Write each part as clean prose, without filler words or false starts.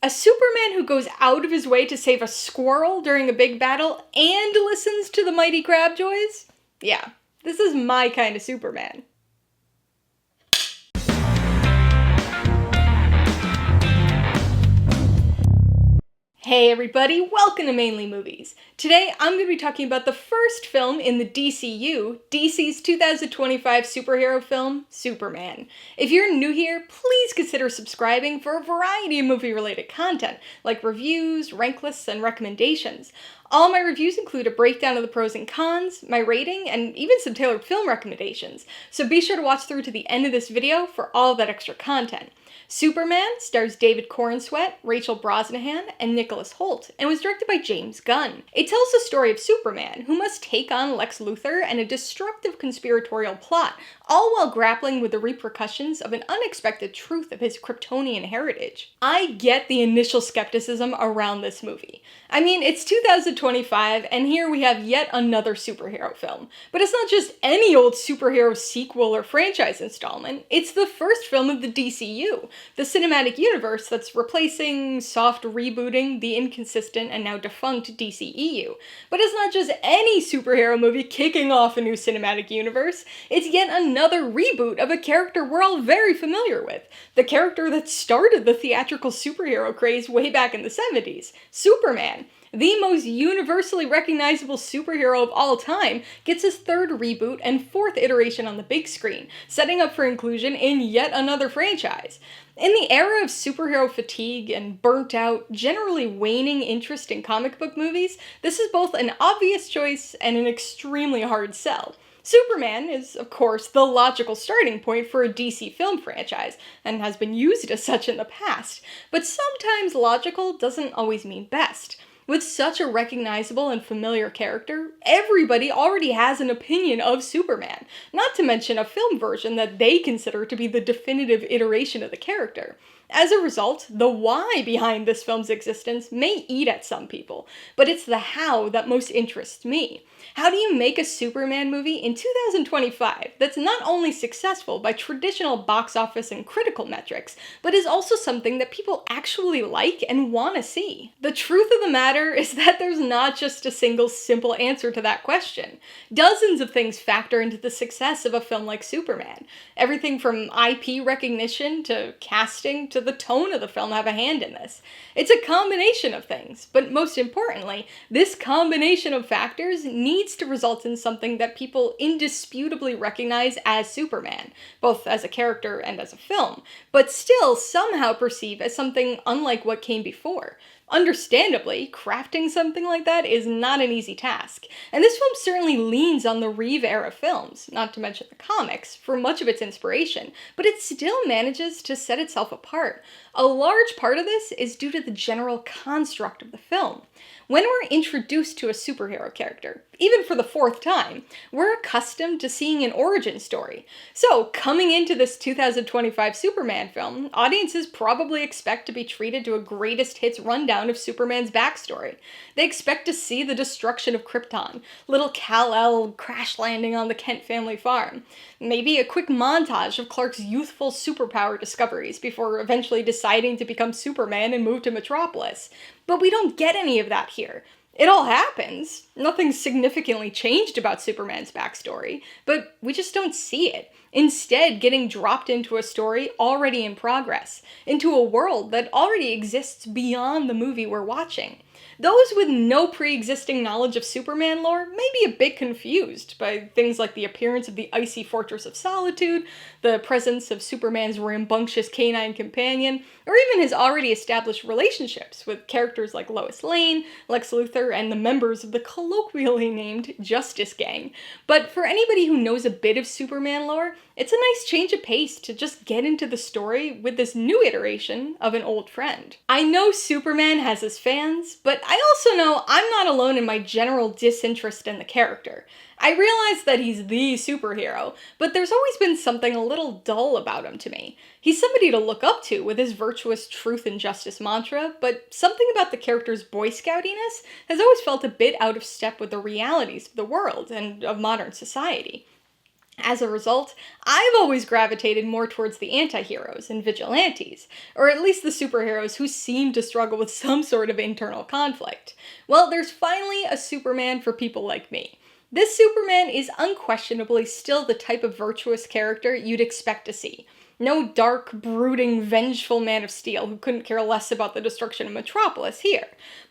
A Superman who goes out of his way to save a squirrel during a big battle and listens to the mighty Crabjoys? Yeah, this is my kind of Superman. Hey everybody, welcome to Mainely Movies. Today I'm going to be talking about the first film in the DCU, DC's 2025 superhero film, Superman. If you're new here, please consider subscribing for a variety of movie-related content, like reviews, rank lists, and recommendations. All my reviews include a breakdown of the pros and cons, my rating, and even some tailored film recommendations, so be sure to watch through to the end of this video for all that extra content. Superman stars David Corenswet, Rachel Brosnahan, and Nicholas Hoult, and was directed by James Gunn. It tells the story of Superman, who must take on Lex Luthor and a destructive conspiratorial plot, all while grappling with the repercussions of an unexpected truth of his Kryptonian heritage. I get the initial skepticism around this movie. I mean, it's 2025, and here we have yet another superhero film. But it's not just any old superhero sequel or franchise installment, it's the first film of the DCU, the cinematic universe that's replacing, soft rebooting the inconsistent and now defunct DCEU. But it's not just any superhero movie kicking off a new cinematic universe, it's yet another reboot of a character we're all very familiar with, the character that started the theatrical superhero craze way back in the 70s, Superman. The most universally recognizable superhero of all time gets his third reboot and fourth iteration on the big screen, setting up for inclusion in yet another franchise. In the era of superhero fatigue and burnt-out, generally waning interest in comic book movies, this is both an obvious choice and an extremely hard sell. Superman is, of course, the logical starting point for a DC film franchise, and has been used as such in the past, but sometimes logical doesn't always mean best. With such a recognizable and familiar character, everybody already has an opinion of Superman, not to mention a film version that they consider to be the definitive iteration of the character. As a result, the why behind this film's existence may eat at some people, but it's the how that most interests me. How do you make a Superman movie in 2025 that's not only successful by traditional box office and critical metrics, but is also something that people actually like and want to see? The truth of the matter is that there's not just a single simple answer to that question. Dozens of things factor into the success of a film like Superman. Everything from IP recognition to casting to the tone of the film have a hand in this. It's a combination of things, but most importantly, this combination of factors needs to result in something that people indisputably recognize as Superman, both as a character and as a film, but still somehow perceive as something unlike what came before. Understandably, crafting something like that is not an easy task, and this film certainly leans on the Reeve-era films, not to mention the comics, for much of its inspiration, but it still manages to set itself apart. A large part of this is due to the general construct of the film. When we're introduced to a superhero character, even for the fourth time, we're accustomed to seeing an origin story. So, coming into this 2025 Superman film, audiences probably expect to be treated to a greatest hits rundown of Superman's backstory. They expect to see the destruction of Krypton, little Kal-El crash landing on the Kent family farm, maybe a quick montage of Clark's youthful superpower discoveries before eventually deciding to become Superman and move to Metropolis. But we don't get any of that here. It all happens. Nothing significantly changed about Superman's backstory, but we just don't see it. Instead, getting dropped into a story already in progress, into a world that already exists beyond the movie we're watching. Those with no pre-existing knowledge of Superman lore may be a bit confused by things like the appearance of the icy Fortress of Solitude, the presence of Superman's rambunctious canine companion, or even his already established relationships with characters like Lois Lane, Lex Luthor, and the members of the colloquially named Justice Gang. But for anybody who knows a bit of Superman lore, it's a nice change of pace to just get into the story with this new iteration of an old friend. I know Superman has his fans, but I also know I'm not alone in my general disinterest in the character. I realize that he's the superhero, but there's always been something a little dull about him to me. He's somebody to look up to with his virtuous truth and justice mantra, but something about the character's Boy Scoutiness has always felt a bit out of step with the realities of the world and of modern society. As a result, I've always gravitated more towards the anti-heroes and vigilantes, or at least the superheroes who seem to struggle with some sort of internal conflict. Well, there's finally a Superman for people like me. This Superman is unquestionably still the type of virtuous character you'd expect to see. No dark, brooding, vengeful Man of Steel who couldn't care less about the destruction of Metropolis here.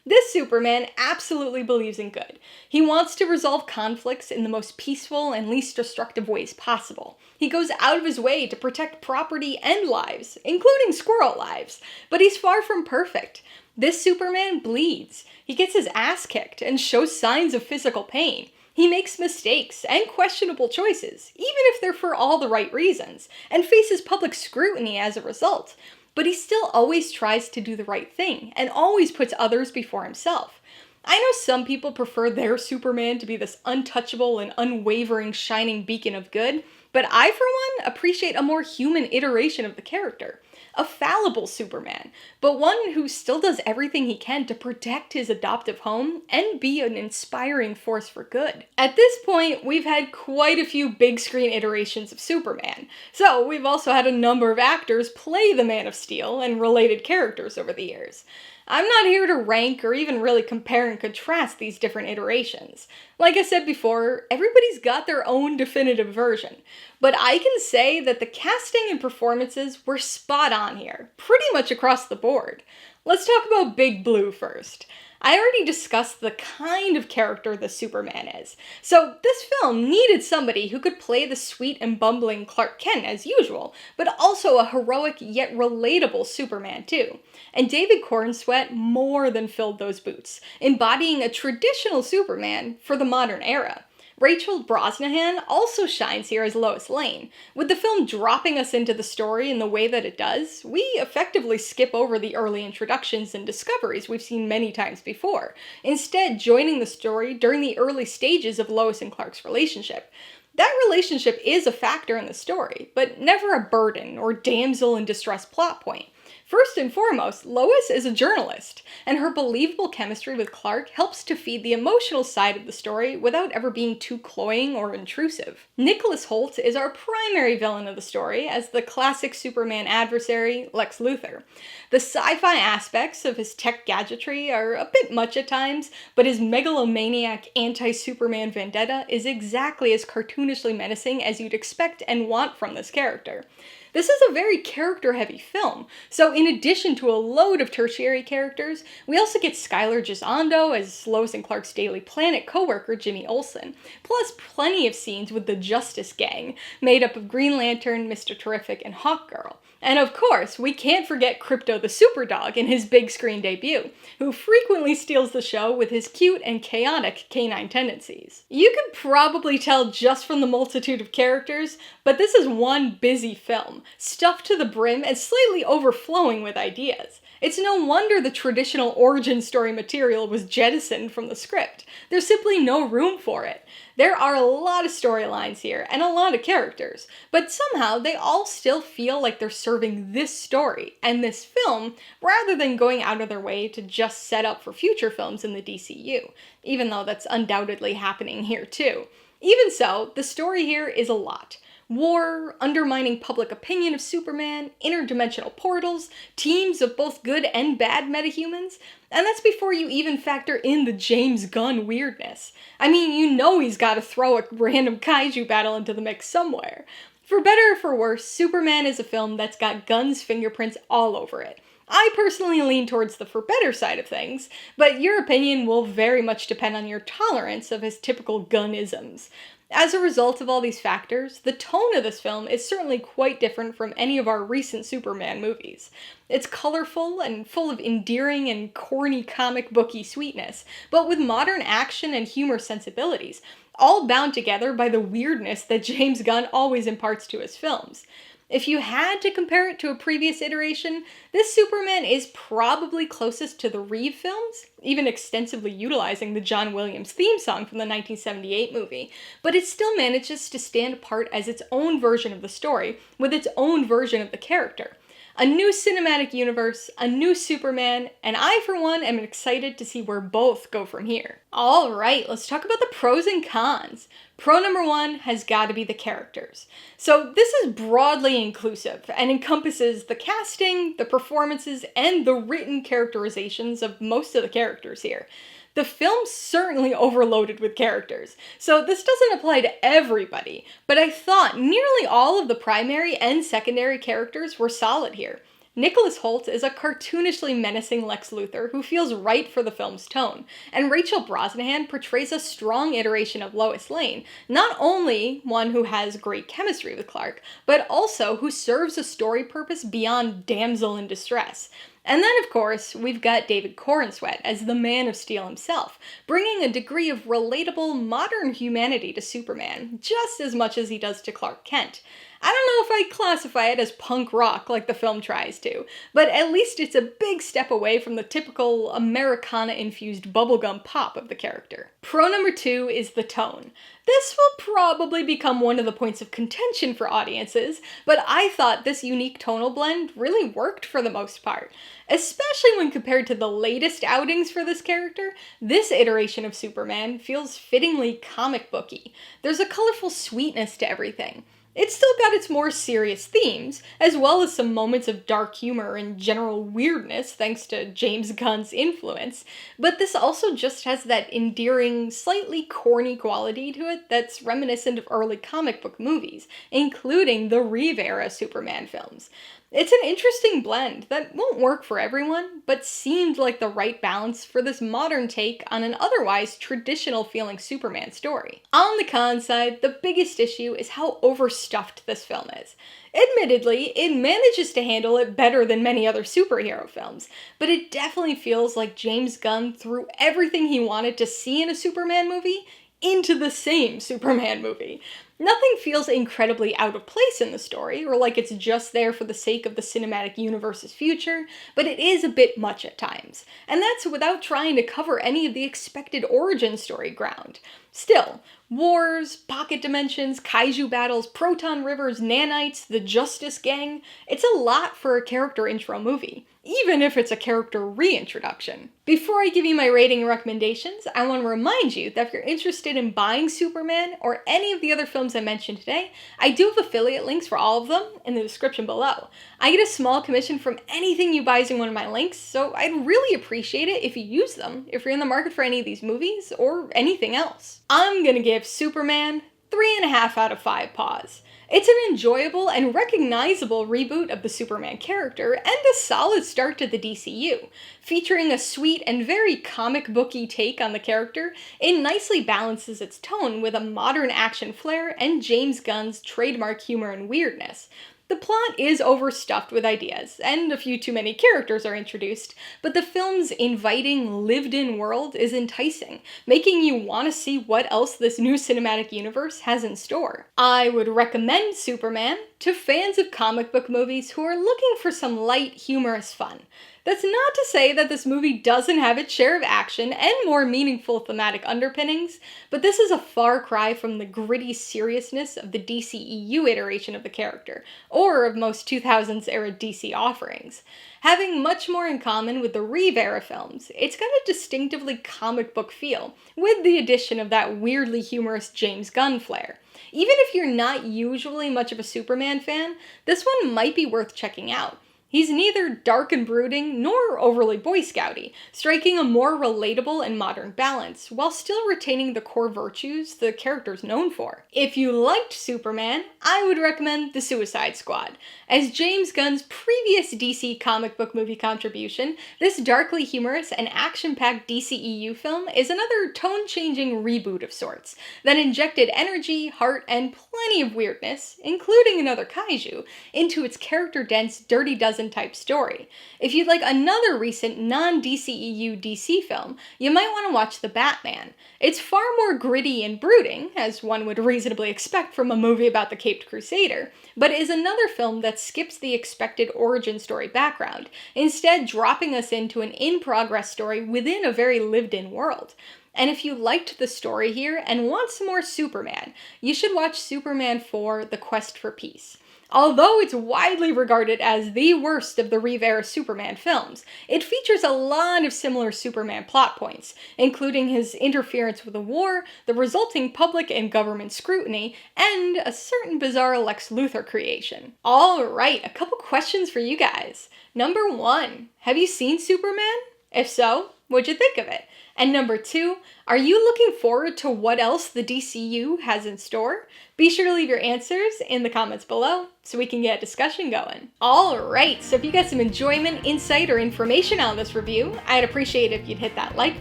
This Superman absolutely believes in good. He wants to resolve conflicts in the most peaceful and least destructive ways possible. He goes out of his way to protect property and lives, including squirrel lives, but he's far from perfect. This Superman bleeds. He gets his ass kicked and shows signs of physical pain. He makes mistakes and questionable choices, even if they're for all the right reasons, and faces public scrutiny as a result. But he still always tries to do the right thing, and always puts others before himself. I know some people prefer their Superman to be this untouchable and unwavering shining beacon of good, but I, for one, appreciate a more human iteration of the character. A fallible Superman, but one who still does everything he can to protect his adoptive home and be an inspiring force for good. At this point, we've had quite a few big screen iterations of Superman, so we've also had a number of actors play the Man of Steel and related characters over the years. I'm not here to rank or even really compare and contrast these different iterations. Like I said before, everybody's got their own definitive version. But I can say that the casting and performances were spot on here, pretty much across the board. Let's talk about Big Blue first. I already discussed the kind of character the Superman is, so this film needed somebody who could play the sweet and bumbling Clark Kent as usual, but also a heroic yet relatable Superman too. And David Corenswet more than filled those boots, embodying a traditional Superman for the modern era. Rachel Brosnahan also shines here as Lois Lane. With the film dropping us into the story in the way that it does, we effectively skip over the early introductions and discoveries we've seen many times before, instead joining the story during the early stages of Lois and Clark's relationship. That relationship is a factor in the story, but never a burden or damsel in distress plot point. First and foremost, Lois is a journalist, and her believable chemistry with Clark helps to feed the emotional side of the story without ever being too cloying or intrusive. Nicholas Hoult is our primary villain of the story as the classic Superman adversary, Lex Luthor. The sci-fi aspects of his tech gadgetry are a bit much at times, but his megalomaniac anti-Superman vendetta is exactly as cartoonishly menacing as you'd expect and want from this character. This is a very character-heavy film, so in addition to a load of tertiary characters, we also get Skyler Gisondo as Lois and Clark's Daily Planet co-worker Jimmy Olsen, plus plenty of scenes with the Justice Gang, made up of Green Lantern, Mr. Terrific, and Hawkgirl. And of course, we can't forget Krypto the Superdog in his big screen debut, who frequently steals the show with his cute and chaotic canine tendencies. You could probably tell just from the multitude of characters, but this is one busy film, stuffed to the brim and slightly overflowing with ideas. It's no wonder the traditional origin story material was jettisoned from the script. There's simply no room for it. There are a lot of storylines here, and a lot of characters, but somehow they all still feel like they're serving this story and this film, rather than going out of their way to just set up for future films in the DCU, even though that's undoubtedly happening here too. Even so, the story here is a lot. War, undermining public opinion of Superman, interdimensional portals, teams of both good and bad metahumans, and that's before you even factor in the James Gunn weirdness. I mean, you know he's gotta throw a random kaiju battle into the mix somewhere. For better or for worse, Superman is a film that's got Gunn's fingerprints all over it. I personally lean towards the for better side of things, but your opinion will very much depend on your tolerance of his typical Gunnisms. As a result of all these factors, the tone of this film is certainly quite different from any of our recent Superman movies. It's colorful and full of endearing and corny comic booky sweetness, but with modern action and humor sensibilities, all bound together by the weirdness that James Gunn always imparts to his films. If you had to compare it to a previous iteration, this Superman is probably closest to the Reeve films, even extensively utilizing the John Williams theme song from the 1978 movie, but it still manages to stand apart as its own version of the story, with its own version of the character. A new cinematic universe, a new Superman, and I, for one, am excited to see where both go from here. Alright, let's talk about the pros and cons. Pro number one has got to be the characters. So this is broadly inclusive and encompasses the casting, the performances, and the written characterizations of most of the characters here. The film's certainly overloaded with characters, so this doesn't apply to everybody, but I thought nearly all of the primary and secondary characters were solid here. Nicholas Hoult is a cartoonishly menacing Lex Luthor who feels right for the film's tone, and Rachel Brosnahan portrays a strong iteration of Lois Lane, not only one who has great chemistry with Clark, but also who serves a story purpose beyond damsel in distress. And then, of course, we've got David Corenswet as the Man of Steel himself, bringing a degree of relatable, modern humanity to Superman, just as much as he does to Clark Kent. I don't know if I'd classify it as punk rock like the film tries to, but at least it's a big step away from the typical Americana-infused bubblegum pop of the character. Pro number two is the tone. This will probably become one of the points of contention for audiences, but I thought this unique tonal blend really worked for the most part. Especially when compared to the latest outings for this character, this iteration of Superman feels fittingly comic booky. There's a colorful sweetness to everything. It's still got its more serious themes, as well as some moments of dark humor and general weirdness thanks to James Gunn's influence, but this also just has that endearing, slightly corny quality to it that's reminiscent of early comic book movies, including the Reeve-era Superman films. It's an interesting blend that won't work for everyone, but seemed like the right balance for this modern take on an otherwise traditional-feeling Superman story. On the con side, the biggest issue is how overstuffed this film is. Admittedly, it manages to handle it better than many other superhero films, but it definitely feels like James Gunn threw everything he wanted to see in a Superman movie into the same Superman movie. Nothing feels incredibly out of place in the story, or like it's just there for the sake of the cinematic universe's future, but it is a bit much at times. And that's without trying to cover any of the expected origin story ground. Still, wars, pocket dimensions, kaiju battles, proton rivers, nanites, the Justice Gang, it's a lot for a character intro movie, even if it's a character reintroduction. Before I give you my rating and recommendations, I want to remind you that if you're interested in buying Superman or any of the other films I mentioned today, I do have affiliate links for all of them in the description below. I get a small commission from anything you buy using one of my links, so I'd really appreciate it if you use them if you're in the market for any of these movies or anything else. I'm gonna give Superman 3.5 out of 5 paws. It's an enjoyable and recognizable reboot of the Superman character, and a solid start to the DCU. Featuring a sweet and very comic booky take on the character, it nicely balances its tone with a modern action flair and James Gunn's trademark humor and weirdness. The plot is overstuffed with ideas, and a few too many characters are introduced, but the film's inviting, lived-in world is enticing, making you want to see what else this new cinematic universe has in store. I would recommend Superman to fans of comic book movies who are looking for some light, humorous fun. That's not to say that this movie doesn't have its share of action and more meaningful thematic underpinnings, but this is a far cry from the gritty seriousness of the DCEU iteration of the character, or of most 2000s-era DC offerings. Having much more in common with the Reeve-era films, it's got a distinctively comic book feel, with the addition of that weirdly humorous James Gunn flair. Even if you're not usually much of a Superman fan, this one might be worth checking out. He's neither dark and brooding nor overly Boy Scouty, striking a more relatable and modern balance, while still retaining the core virtues the character's known for. If you liked Superman, I would recommend The Suicide Squad. As James Gunn's previous DC comic book movie contribution, this darkly humorous and action-packed DCEU film is another tone-changing reboot of sorts, that injected energy, heart, and plenty of weirdness, including another kaiju, into its character-dense Dirty Dozen type story. If you'd like another recent non-DCEU DC film, you might want to watch The Batman. It's far more gritty and brooding, as one would reasonably expect from a movie about the Caped Crusader, but is another film that skips the expected origin story background, instead dropping us into an in-progress story within a very lived-in world. And if you liked the story here and want some more Superman, you should watch Superman 4: The Quest for Peace. Although it's widely regarded as the worst of the Reeve-era Superman films, it features a lot of similar Superman plot points, including his interference with the war, the resulting public and government scrutiny, and a certain bizarre Lex Luthor creation. Alright, a couple questions for you guys. Number 1, have you seen Superman? If so, what'd you think of it? And number 2, are you looking forward to what else the DCU has in store? Be sure to leave your answers in the comments below so we can get a discussion going. Alright, so if you got some enjoyment, insight, or information out of this review, I'd appreciate it if you'd hit that like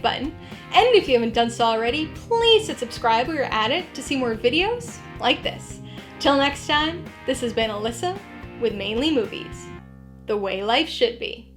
button. And if you haven't done so already, please hit subscribe while you're at it to see more videos like this. Till next time, this has been Alyssa with Mainly Movies, the way life should be.